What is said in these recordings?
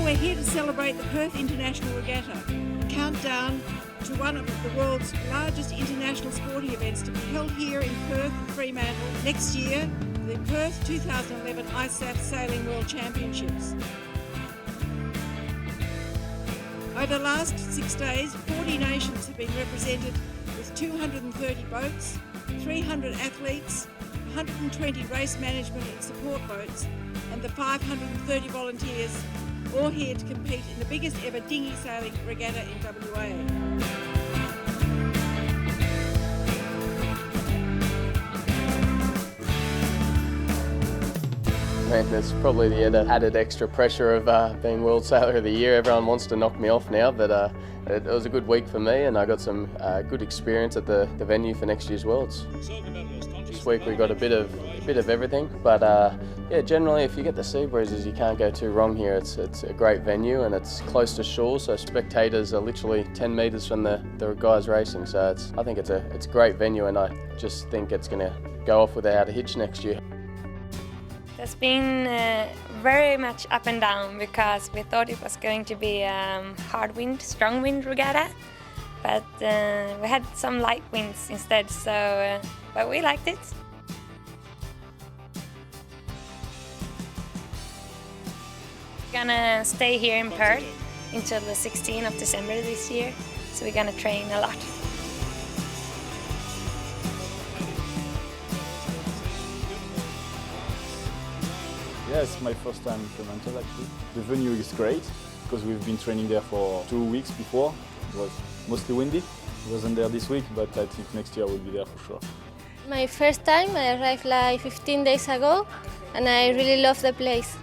we're here to celebrate the Perth International Regatta, a countdown to one of the world's largest international sporting events to be held here in Perth and Fremantle next year, the Perth 2011 ISAF Sailing World Championships. Over the last 6 days, 40 nations have been represented with 230 boats, 300 athletes, 120 race management and support boats, and the 530 volunteers, all here to compete in the biggest ever dinghy sailing regatta in WA. I mean, there's probably the added extra pressure of being World Sailor of the Year. Everyone wants to knock me off now, but it was a good week for me, and I got some good experience at the venue for next year's Worlds. This week we got a bit of everything, but yeah, generally if you get the sea breezes, you can't go too wrong here. It's a great venue and it's close to shore, so spectators are literally 10 metres from the guys racing. So I think it's a great venue, and I just think it's going to go off without a hitch next year. It's been very much up and down because we thought it was going to be hard wind, strong wind regatta, but we had some light winds instead, so but we liked it. We're gonna stay here in Perth until the 16th of December this year, so we're gonna train a lot. Yeah, it's my first time in Fremantle actually. The venue is great because we've been training there for 2 weeks before. It was mostly windy. I wasn't there this week, but I think next year I will be there for sure. My first time, I arrived like 15 days ago and I really love the place.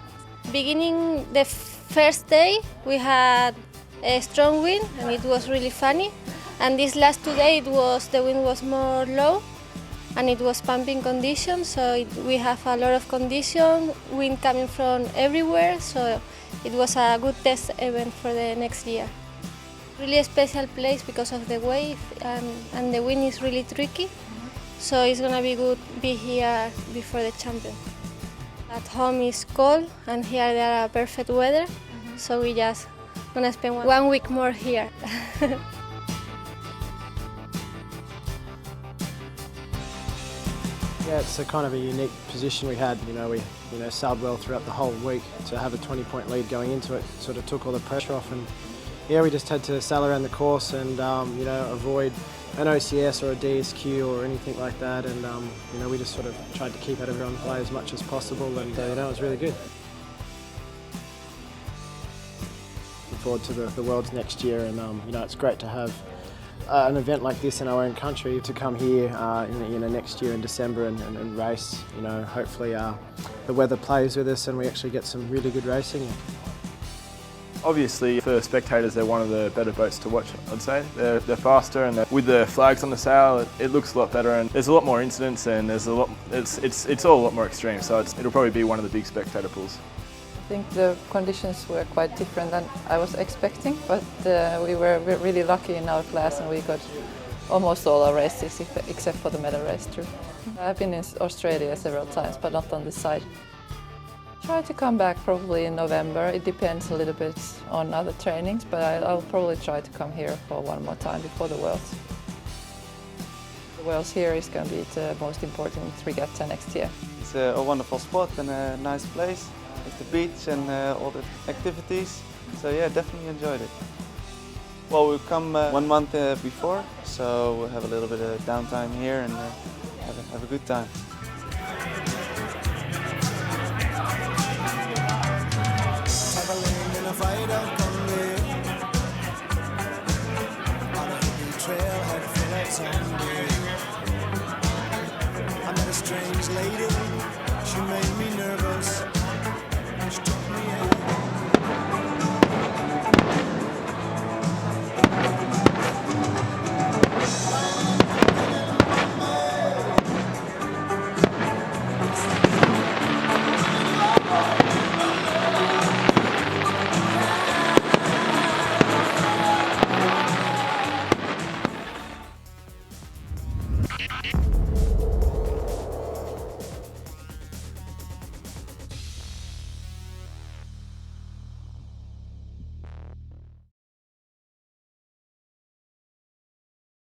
Beginning the first day we had a strong wind and it was really funny, and this last 2 days the wind was more low and it was pumping conditions, so we have a lot of condition, wind coming from everywhere, so it was a good test event for the next year. Really a special place because of the wave and the wind is really tricky, so it's gonna be good to be here before the champion. At home is cold and here there are perfect weather, so we just gonna spend 1 week more here. Yeah, it's a kind of a unique position we had. We sailed well throughout the whole week. To have a 20-point lead going into it sort of took all the pressure off, and yeah, we just had to sail around the course and avoid an OCS or a DSQ or anything like that, and we just sort of tried to keep everyone play as much as possible, and it was really good. Look forward to the Worlds next year, and it's great to have an event like this in our own country, to come here next year in December and race. Hopefully the weather plays with us and we actually get some really good racing. Obviously, for spectators, they're one of the better boats to watch, I'd say. They're faster, and with the flags on the sail, it looks a lot better, and there's a lot more incidents, and it's all a lot more extreme, so it'll probably be one of the big spectator pools. I think the conditions were quite different than I was expecting, but we were really lucky in our class and we got almost all our races except for the medal race too. I've been in Australia several times, but not on this side. Try to come back probably in November. It depends a little bit on other trainings, but I'll probably try to come here for one more time before the Worlds. The Worlds here is going to be the most important regatta next year. It's a wonderful spot and a nice place with the beach and all the activities. So yeah, definitely enjoyed it. Well, we'll come 1 month before, so we'll have a little bit of downtime here and have a good time.